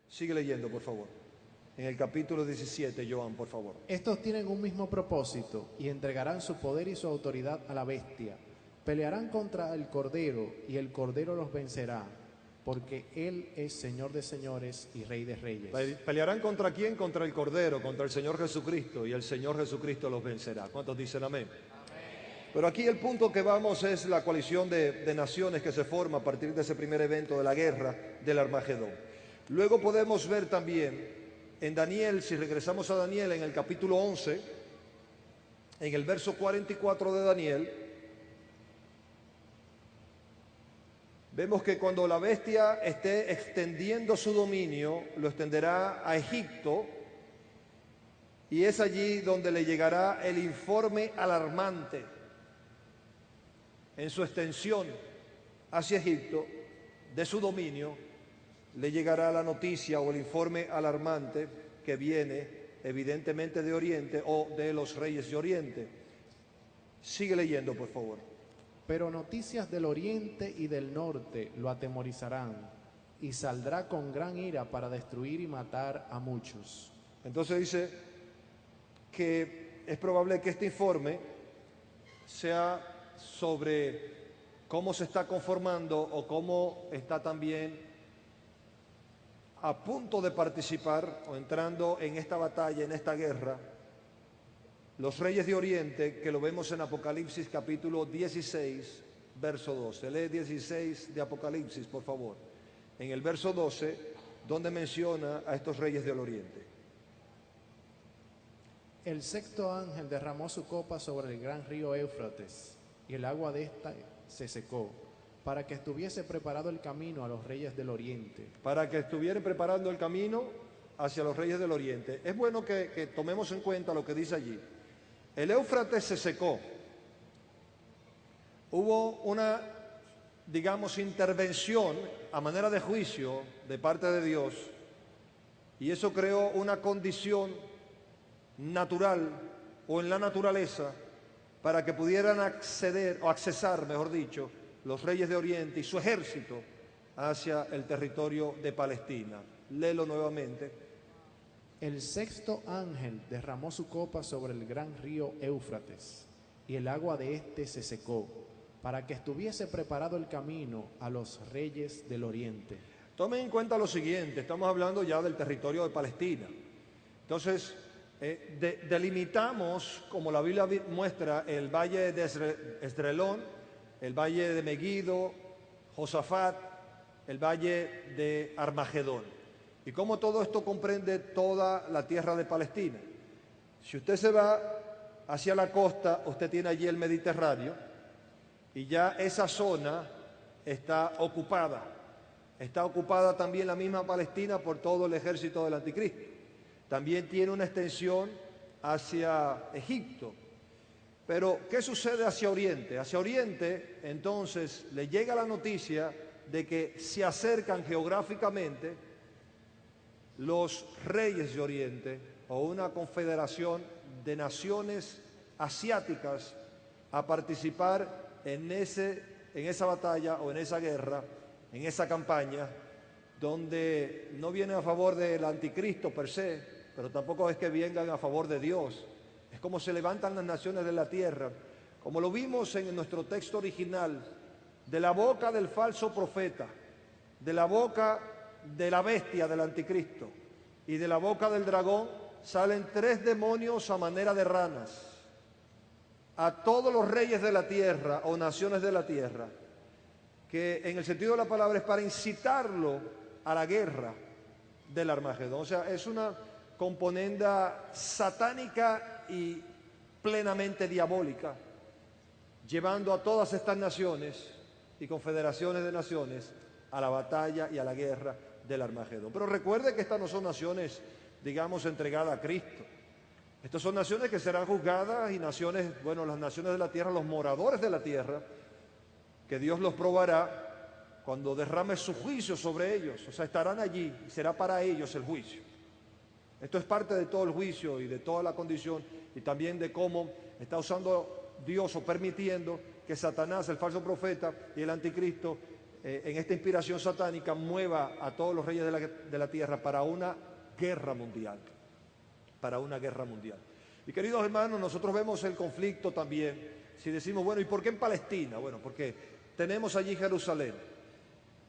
Sigue leyendo, por favor. En el capítulo 17, Joan, por favor. Estos tienen un mismo propósito y entregarán su poder y su autoridad a la bestia. Pelearán contra el Cordero y el Cordero los vencerá, porque Él es Señor de señores y Rey de reyes. ¿Pelearán contra quién? Contra el Cordero, contra el Señor Jesucristo, y el Señor Jesucristo los vencerá. ¿Cuántos dicen amén? Pero aquí el punto que vamos es la coalición de naciones que se forma a partir de ese primer evento de la guerra del Armagedón. Luego podemos ver también en Daniel, si regresamos a Daniel en el capítulo 11, en el verso 44 de Daniel, vemos que cuando la bestia esté extendiendo su dominio, lo extenderá a Egipto, y es allí donde le llegará el informe alarmante en su extensión hacia Egipto de su dominio. Le llegará la noticia o el informe alarmante que viene evidentemente de Oriente o de los reyes de Oriente. Sigue leyendo, por favor. Pero noticias del oriente y del norte lo atemorizarán, y saldrá con gran ira para destruir y matar a muchos. Entonces dice que es probable que este informe sea sobre cómo se está conformando o cómo está también a punto de participar o entrando en esta batalla, en esta guerra, los reyes de Oriente, que lo vemos en Apocalipsis capítulo 16, verso 12. Lee 16 de Apocalipsis, por favor. En el verso 12, donde menciona a estos reyes del Oriente. El sexto ángel derramó su copa sobre el gran río Éufrates, y el agua de ésta se secó, para que estuviese preparado el camino a los reyes del Oriente. Para que estuvieran preparando el camino hacia los reyes del Oriente. Es bueno que tomemos en cuenta lo que dice allí. El Éufrates se secó. Hubo una, digamos, intervención a manera de juicio de parte de Dios, y eso creó una condición natural o en la naturaleza para que pudieran acceder o accesar, mejor dicho, los reyes de Oriente y su ejército hacia el territorio de Palestina. Léelo nuevamente. El sexto ángel derramó su copa sobre el gran río Éufrates, y el agua de éste se secó, para que estuviese preparado el camino a los reyes del Oriente. Tomen en cuenta lo siguiente, estamos hablando ya del territorio de Palestina. Entonces, delimitamos, como la Biblia muestra, el valle de Esdrelón, el valle de Meguido, Josafat, el valle de Armagedón. Y cómo todo esto comprende toda la tierra de Palestina. Si usted se va hacia la costa, usted tiene allí el Mediterráneo, y ya esa zona está ocupada. Está ocupada también la misma Palestina por todo el ejército del Anticristo. También tiene una extensión hacia Egipto. Pero, ¿qué sucede hacia Oriente? Hacia Oriente, entonces, le llega la noticia de que se acercan geográficamente los reyes de Oriente o una confederación de naciones asiáticas a participar en esa batalla o en esa guerra, en esa campaña, donde no vienen a favor del anticristo per se, pero tampoco es que vengan a favor de Dios. Es como se levantan las naciones de la tierra, como lo vimos en nuestro texto original, de la boca del falso profeta, de la boca de la bestia del anticristo y de la boca del dragón salen 3 demonios a manera de ranas. A todos los reyes de la tierra o naciones de la tierra, que en el sentido de la palabra es para incitarlo a la guerra del Armagedón. O sea, es una componenda satánica y plenamente diabólica, llevando a todas estas naciones y confederaciones de naciones a la batalla y a la guerra del Armagedón. Pero recuerde que estas no son naciones, digamos, entregadas a Cristo. Estas son naciones que serán juzgadas y naciones, bueno, las naciones de la tierra, los moradores de la tierra, que Dios los probará cuando derrame su juicio sobre ellos. O sea, estarán allí y será para ellos el juicio. Esto es parte de todo el juicio y de toda la condición y también de cómo está usando Dios o permitiendo que Satanás, el falso profeta y el anticristo en esta inspiración satánica, mueva a todos los reyes de la tierra para una guerra mundial. Para una guerra mundial. Y queridos hermanos, nosotros vemos el conflicto también. Si decimos, bueno, ¿y por qué en Palestina? Bueno, porque tenemos allí Jerusalén.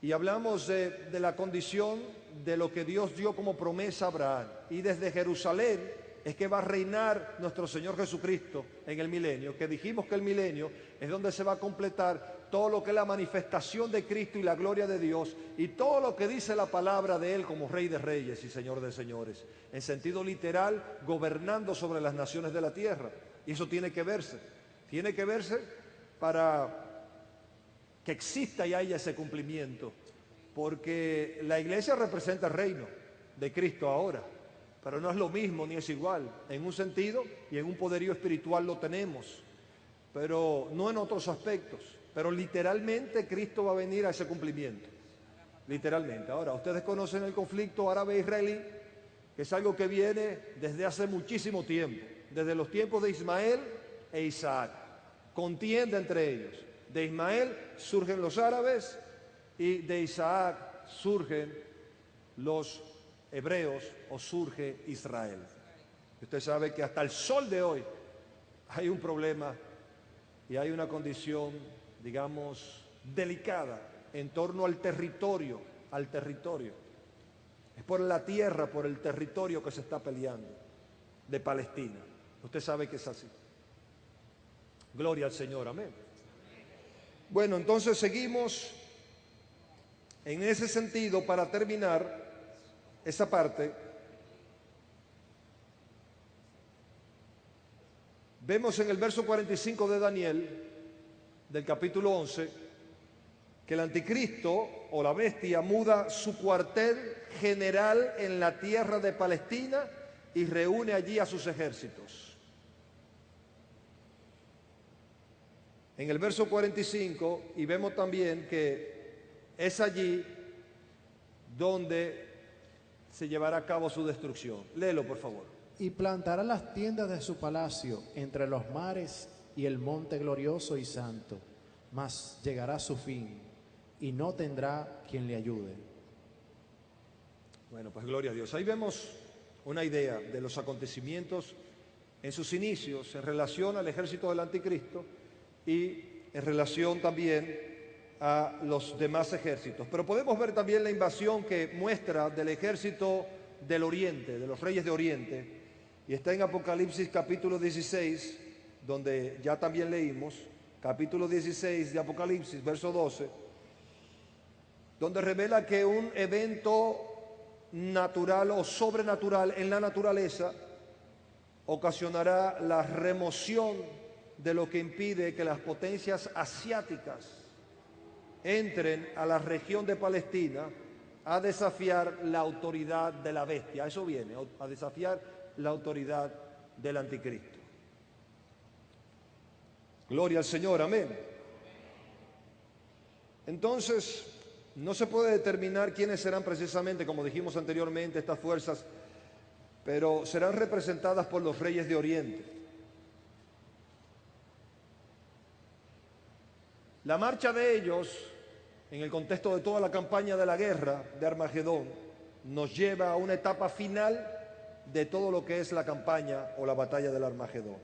Y hablamos de la condición de lo que Dios dio como promesa a Abraham. Y desde Jerusalén es que va a reinar nuestro Señor Jesucristo en el milenio, que dijimos que el milenio es donde se va a completar todo lo que es la manifestación de Cristo y la gloria de Dios, y todo lo que dice la palabra de Él como Rey de Reyes y Señor de Señores, en sentido literal, gobernando sobre las naciones de la tierra. Y eso tiene que verse para que exista y haya ese cumplimiento, porque la iglesia representa el reino de Cristo ahora, pero no es lo mismo ni es igual. En un sentido y en un poderío espiritual lo tenemos, pero no en otros aspectos. Pero literalmente Cristo va a venir a ese cumplimiento, literalmente. Ahora, ustedes conocen el conflicto árabe-israelí, que es algo que viene desde hace muchísimo tiempo, desde los tiempos de Ismael e Isaac. Contienda entre ellos. De Ismael surgen los árabes y de Isaac surgen los hebreos, o surge Israel. Usted sabe que hasta el sol de hoy hay un problema y hay una condición, digamos, delicada en torno al territorio. Es por la tierra, por el territorio que se está peleando de Palestina. Usted sabe que es así. Gloria al Señor, amén. Bueno, entonces seguimos en ese sentido para terminar esa parte. Vemos en el verso 45 de Daniel, del capítulo 11, que el anticristo o la bestia muda su cuartel general en la tierra de Palestina y reúne allí a sus ejércitos. En el verso 45, y vemos también que es allí donde se llevará a cabo su destrucción. Léelo, por favor. Y plantará las tiendas de su palacio entre los mares y el monte glorioso y santo, mas llegará a su fin, y no tendrá quien le ayude. Bueno, pues gloria a Dios. Ahí vemos una idea de los acontecimientos en sus inicios en relación al ejército del anticristo y en relación también a los demás ejércitos. Pero podemos ver también la invasión que muestra del ejército del oriente, de los reyes de oriente, y está en Apocalipsis capítulo 16, donde ya también leímos, capítulo 16 de Apocalipsis, verso 12, donde revela que un evento natural o sobrenatural en la naturaleza ocasionará la remoción de lo que impide que las potencias asiáticas entren a la región de Palestina a desafiar la autoridad de la bestia. A eso viene, a desafiar la autoridad del anticristo. Gloria al Señor, amén. Entonces, no se puede determinar quiénes serán precisamente, como dijimos anteriormente, estas fuerzas, pero serán representadas por los reyes de Oriente. La marcha de ellos, en el contexto de toda la campaña de la guerra de Armagedón, nos lleva a una etapa final de todo lo que es la campaña o la batalla del Armagedón.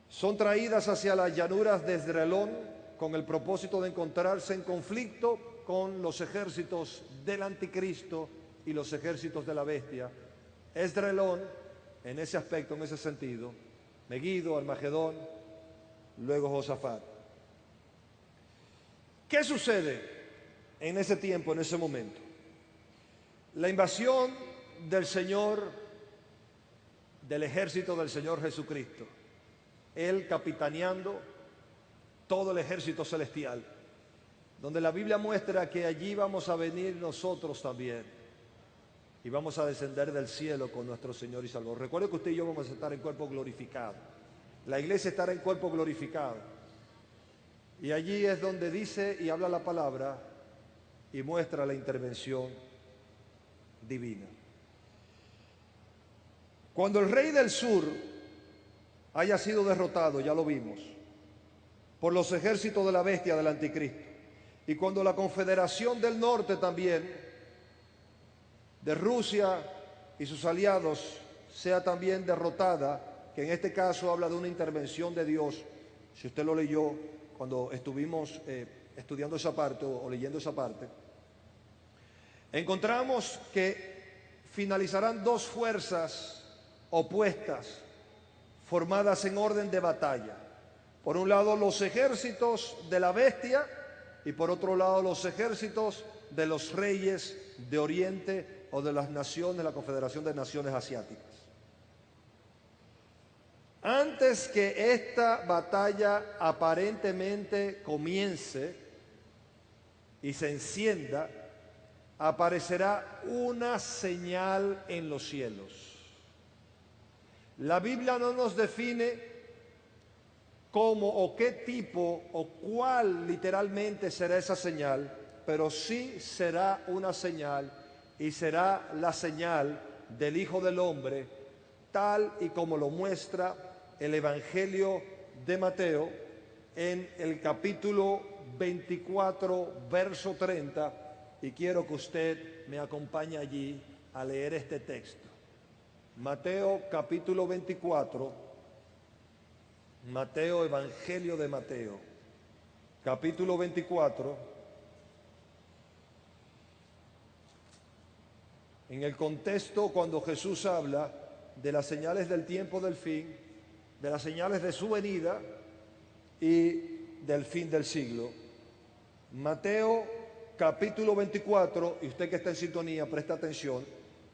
Son traídas hacia las llanuras de Esdrelón con el propósito de encontrarse en conflicto con los ejércitos del anticristo y los ejércitos de la bestia. Esdrelón, en ese aspecto, en ese sentido, Megido, Armagedón, luego Josafat. ¿Qué sucede en ese tiempo, en ese momento? La invasión del Señor, del ejército del Señor Jesucristo, Él capitaneando todo el ejército celestial, donde la Biblia muestra que allí vamos a venir nosotros también y vamos a descender del cielo con nuestro Señor y Salvador. Recuerde que usted y yo vamos a estar en cuerpo glorificado. La iglesia estará en cuerpo glorificado. Y allí es donde dice y habla la palabra y muestra la intervención divina. Cuando el rey del sur haya sido derrotado, ya lo vimos, por los ejércitos de la bestia del anticristo, Y cuando la Confederación del Norte también, de Rusia y sus aliados, sea también derrotada, que en este caso habla de una intervención de Dios, si usted lo leyó cuando estuvimos estudiando esa parte o leyendo esa parte, encontramos que finalizarán dos fuerzas opuestas formadas en orden de batalla. Por un lado los ejércitos de la bestia y por otro lado los ejércitos de los reyes de Oriente o de las naciones, la Confederación de Naciones Asiáticas. Antes que esta batalla aparentemente comience y se encienda, aparecerá una señal en los cielos. La Biblia no nos define cómo o qué tipo o cuál literalmente será esa señal, pero sí será una señal y será la señal del Hijo del Hombre, tal y como lo muestra el Evangelio de Mateo en el capítulo 24, verso 30, y quiero que usted me acompañe allí a leer este texto. Mateo capítulo 24, Mateo, Evangelio de Mateo, capítulo 24, en el contexto cuando Jesús habla de las señales del tiempo del fin, de las señales de su venida y del fin del siglo. Mateo capítulo 24, y usted que está en sintonía, presta atención,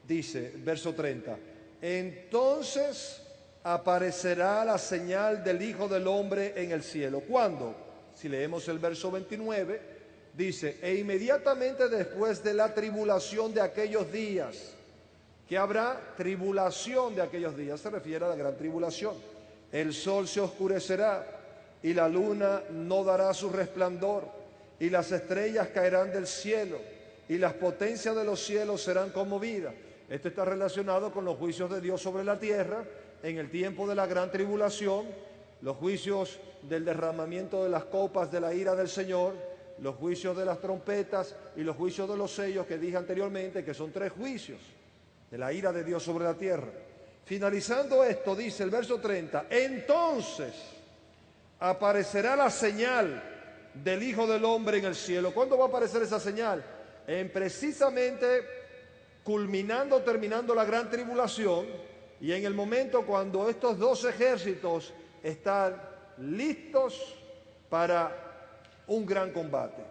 dice, verso 30, entonces aparecerá la señal del Hijo del Hombre en el cielo. ¿Cuándo? Si leemos el verso 29, dice, e inmediatamente después de la tribulación de aquellos días, que habrá tribulación de aquellos días, se refiere a la gran tribulación, el sol se oscurecerá y la luna no dará su resplandor y las estrellas caerán del cielo y las potencias de los cielos serán conmovidas. Esto está relacionado con los juicios de Dios sobre la tierra en el tiempo de la gran tribulación, los juicios del derramamiento de las copas de la ira del Señor, los juicios de las trompetas y los juicios de los sellos que dije anteriormente, que son 3 juicios de la ira de Dios sobre la tierra. Finalizando esto, dice el verso 30, entonces aparecerá la señal del Hijo del Hombre en el cielo. ¿Cuándo va a aparecer esa señal? Precisamente terminando la gran tribulación y en el momento cuando estos dos ejércitos están listos para un gran combate.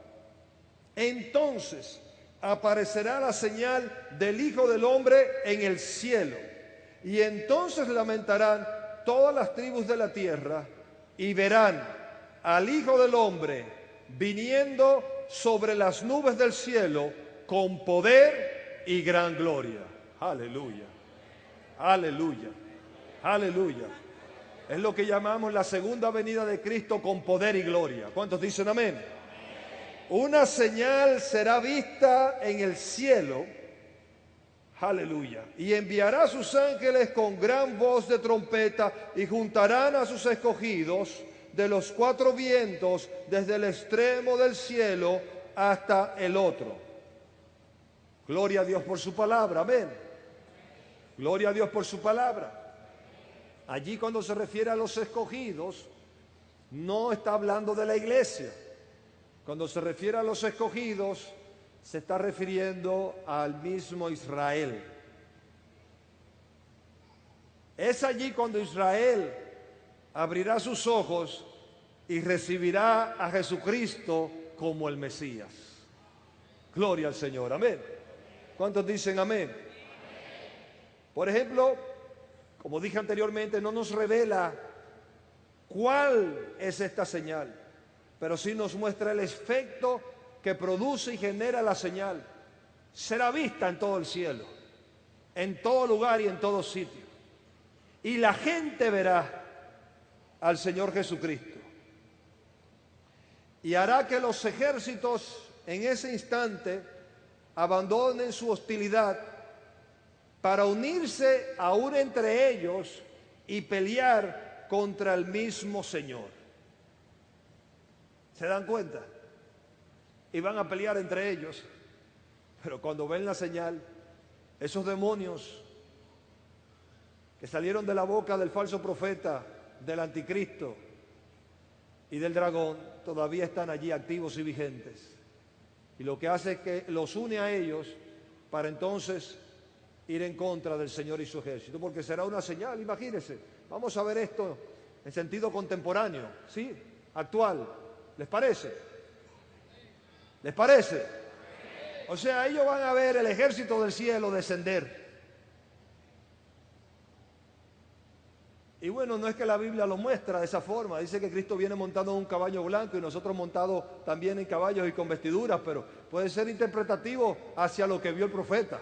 Entonces aparecerá la señal del Hijo del Hombre en el cielo y entonces lamentarán todas las tribus de la tierra y verán al Hijo del Hombre viniendo sobre las nubes del cielo con poder y gran gloria. Aleluya, aleluya, aleluya. Es lo que llamamos la segunda venida de Cristo con poder y gloria. ¿Cuántos dicen amén? Una señal será vista en el cielo, aleluya, y enviará a sus ángeles con gran voz de trompeta y juntarán a sus escogidos de los 4 vientos desde el extremo del cielo hasta el otro. Gloria a Dios por su palabra, amén. Gloria a Dios por su palabra. Allí cuando se refiere a los escogidos, no está hablando de la iglesia. Cuando se refiere a los escogidos, se está refiriendo al mismo Israel. Es allí cuando Israel abrirá sus ojos y recibirá a Jesucristo como el Mesías. Gloria al Señor, amén. ¿Cuántos dicen amén? Por ejemplo, como dije anteriormente, no nos revela cuál es esta señal, pero sí nos muestra el efecto que produce y genera la señal. Será vista en todo el cielo, en todo lugar y en todo sitio. Y la gente verá al Señor Jesucristo. Y hará que los ejércitos en ese instante abandonen su hostilidad para unirse aún entre ellos y pelear contra el mismo Señor. ¿Se dan cuenta? y van a pelear entre ellos. Pero cuando ven la señal, esos demonios que salieron de la boca del falso profeta, del anticristo y del dragón, todavía están allí activos y vigentes. Y lo que hace es que los une a ellos para entonces ir en contra del Señor y su ejército, porque será una señal. Imagínense, vamos a ver esto en sentido contemporáneo, ¿sí? Actual. ¿Les parece? ¿Les parece? O sea, ellos van a ver el ejército del cielo descender. Y bueno, no es que la Biblia lo muestra de esa forma. Dice que Cristo viene montado en un caballo blanco y nosotros montados también en caballos y con vestiduras, pero puede ser interpretativo hacia lo que vio el profeta.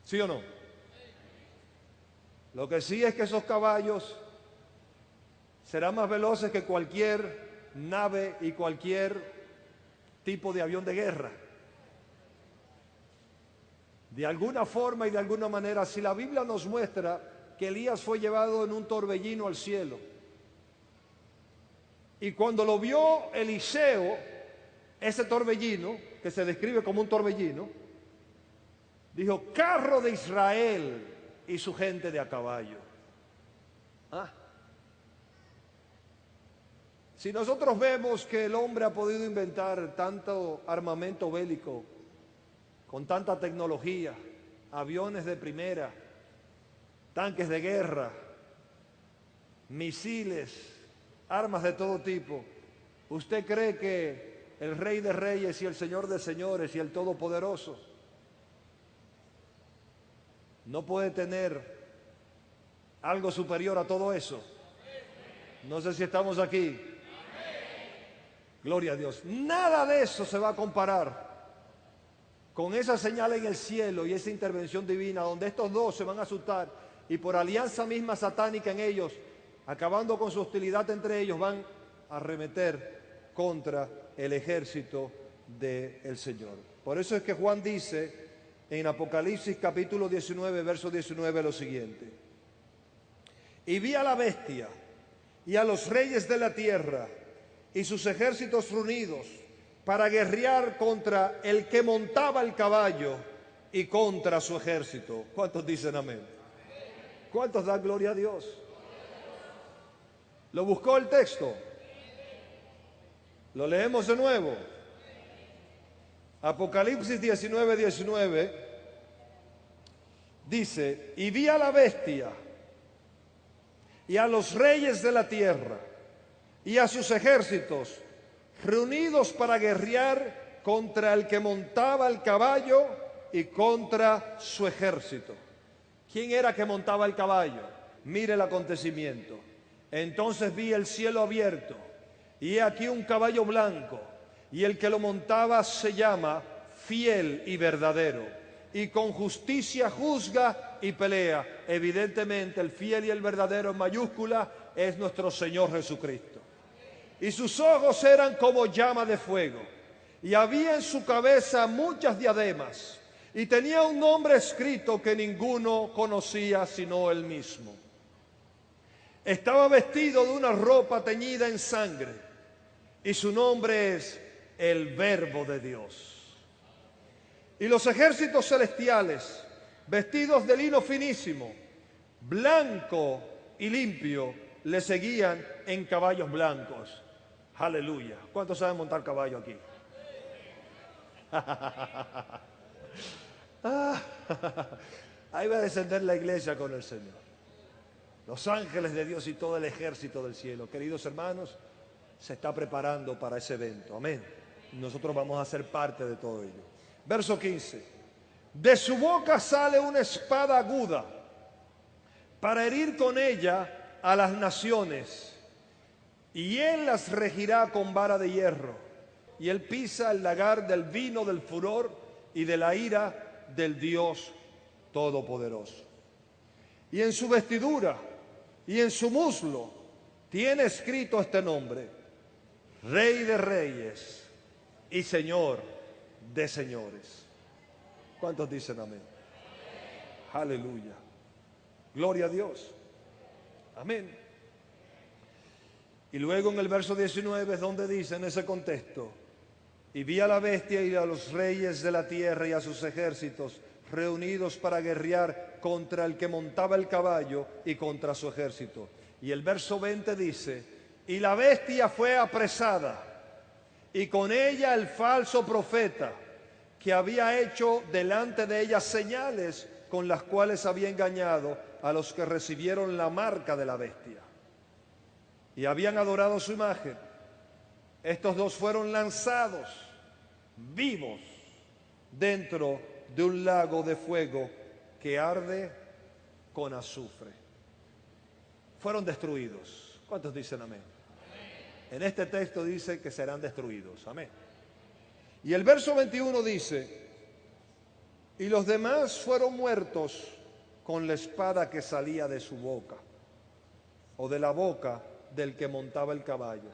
¿Sí o no? Lo que sí es que esos caballos serán más veloces que cualquier nave y cualquier tipo de avión de guerra. De alguna forma y de alguna manera, si la Biblia nos muestra que Elías fue llevado en un torbellino al cielo, y cuando lo vio Eliseo, ese torbellino, que se describe como un torbellino, dijo: carro de Israel y su gente de a caballo. Si nosotros vemos que el hombre ha podido inventar tanto armamento bélico, con tanta tecnología, aviones de primera, tanques de guerra, misiles, armas de todo tipo, ¿usted cree que el Rey de Reyes y el Señor de Señores y el Todopoderoso no puede tener algo superior a todo eso? No sé si estamos aquí. Gloria a Dios. Nada de eso se va a comparar con esa señal en el cielo y esa intervención divina, donde estos dos se van a asustar y por alianza misma satánica en ellos, acabando con su hostilidad entre ellos, van a arremeter contra el ejército del Señor. Por eso es que Juan dice en Apocalipsis capítulo 19, verso 19 lo siguiente: y vi a la bestia y a los reyes de la tierra y sus ejércitos reunidos para guerrear contra el que montaba el caballo y contra su ejército. ¿Cuántos dicen amén? ¿Cuántos dan gloria a Dios? ¿Lo buscó el texto? ¿Lo leemos de nuevo? Apocalipsis 19, 19 dice: y vi a la bestia y a los reyes de la tierra y a sus ejércitos reunidos para guerrear contra el que montaba el caballo y contra su ejército. ¿Quién era que montaba el caballo? Mire el acontecimiento. Entonces vi el cielo abierto, y he aquí un caballo blanco, y el que lo montaba se llama Fiel y Verdadero, y con justicia juzga y pelea. Evidentemente el fiel y el verdadero en mayúscula es nuestro Señor Jesucristo. Y sus ojos eran como llama de fuego, y había en su cabeza muchas diademas, y tenía un nombre escrito que ninguno conocía sino él mismo. Estaba vestido de una ropa teñida en sangre, y su nombre es el Verbo de Dios. Y los ejércitos celestiales, vestidos de lino finísimo, blanco y limpio, le seguían en caballos blancos. Aleluya. ¿Cuántos saben montar caballo aquí? Ahí va a descender la iglesia con el Señor. Los ángeles de Dios y todo el ejército del cielo. Queridos hermanos, se está preparando para ese evento. Amén. Nosotros vamos a ser parte de todo ello. Verso 15. De su boca sale una espada aguda para herir con ella a las naciones, y él las regirá con vara de hierro, y él pisa el lagar del vino del furor y de la ira del Dios Todopoderoso. Y en su vestidura y en su muslo tiene escrito este nombre: Rey de Reyes y Señor de Señores. ¿Cuántos dicen amén? Aleluya. Gloria a Dios. Amén. Y luego en el verso 19 es donde dice en ese contexto: Y vi a la bestia y a los reyes de la tierra y a sus ejércitos reunidos para guerrear contra el que montaba el caballo y contra su ejército. Y el verso 20 dice: y la bestia fue apresada, y con ella el falso profeta, que había hecho delante de ella señales con las cuales había engañado a los que recibieron la marca de la bestia y habían adorado su imagen. Estos dos fueron lanzados vivos dentro de un lago de fuego que arde con azufre. Fueron destruidos. ¿Cuántos dicen amén? En este texto dice que serán destruidos. Amén. Y el verso 21 dice: y los demás fueron muertos con la espada que salía de su boca, o de la boca del que montaba el caballo.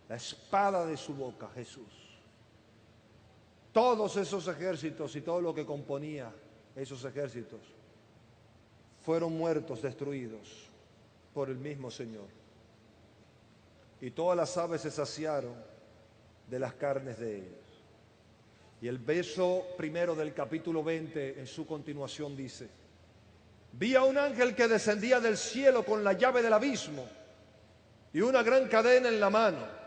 La espada de su boca, Jesús. Todos esos ejércitos y todo lo que componía esos ejércitos fueron muertos, destruidos por el mismo Señor. Y todas las aves se saciaron de las carnes de ellos. Y el verso primero del capítulo 20 en su continuación dice: vi a un ángel que descendía del cielo con la llave del abismo y una gran cadena en la mano,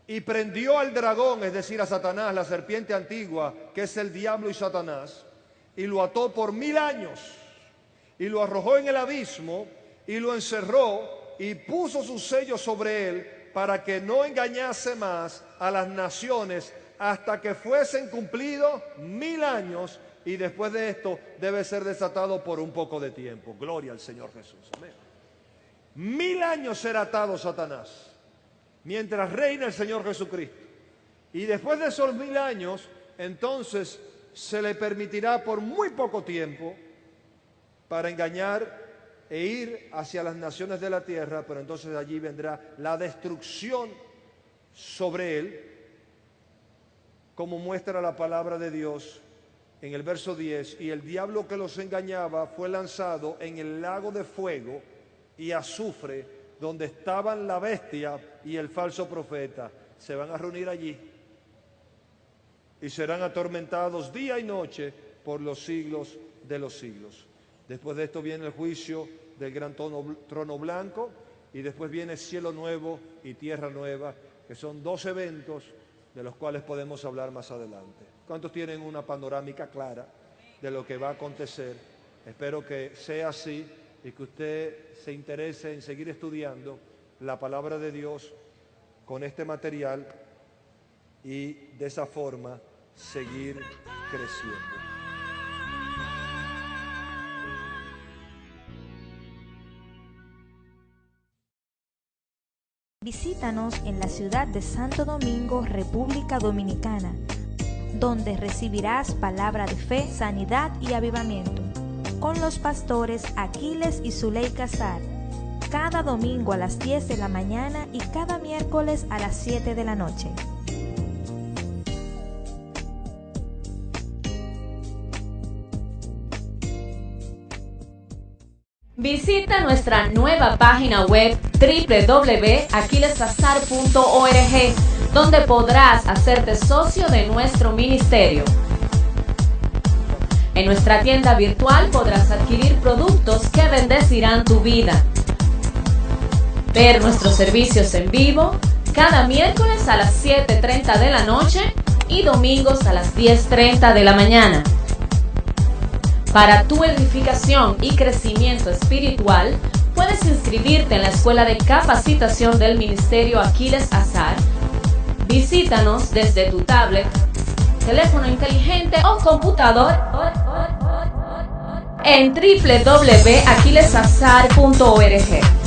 y prendió al dragón, es decir, a Satanás, la serpiente antigua, que es el diablo y Satanás, y lo ató por 1000 años, y lo arrojó en el abismo, y lo encerró, y puso su sello sobre él, para que no engañase más a las naciones, hasta que fuesen cumplidos 1000 años, y después de esto debe ser desatado por un poco de tiempo. Gloria al Señor Jesús. Amén. 1000 años será atado Satanás, mientras reina el Señor Jesucristo. Y después de esos 1000 años, entonces se le permitirá por muy poco tiempo para engañar e ir hacia las naciones de la tierra, pero entonces allí vendrá la destrucción sobre él, como muestra la palabra de Dios en el verso 10. Y el diablo que los engañaba fue lanzado en el lago de fuego y azufre, donde estaban la bestia y el falso profeta. Se van a reunir allí y serán atormentados día y noche por los siglos de los siglos. Después de esto viene el juicio del gran trono blanco, y después viene cielo nuevo y tierra nueva, que son 2 eventos de los cuales podemos hablar más adelante. ¿Cuántos tienen una panorámica clara de lo que va a acontecer? Espero que sea así y que usted se interese en seguir estudiando la palabra de Dios con este material y de esa forma seguir creciendo. Visítanos en la ciudad de Santo Domingo, República Dominicana, donde recibirás palabra de fe, sanidad y avivamiento, con los pastores Aquiles y Zuley Casar, cada domingo a las 10 de la mañana y cada miércoles a las 7 de la noche. Visita nuestra nueva página web www.aquilescasar.org, donde podrás hacerte socio de nuestro ministerio. En nuestra tienda virtual podrás adquirir productos que bendecirán tu vida. Ver nuestros servicios en vivo cada miércoles a las 7:30 de la noche y domingos a las 10:30 de la mañana. Para tu edificación y crecimiento espiritual, puedes inscribirte en la Escuela de Capacitación del Ministerio Aquiles Azar. Visítanos desde tu tablet, teléfono inteligente o computador en www.aquilescasar.org.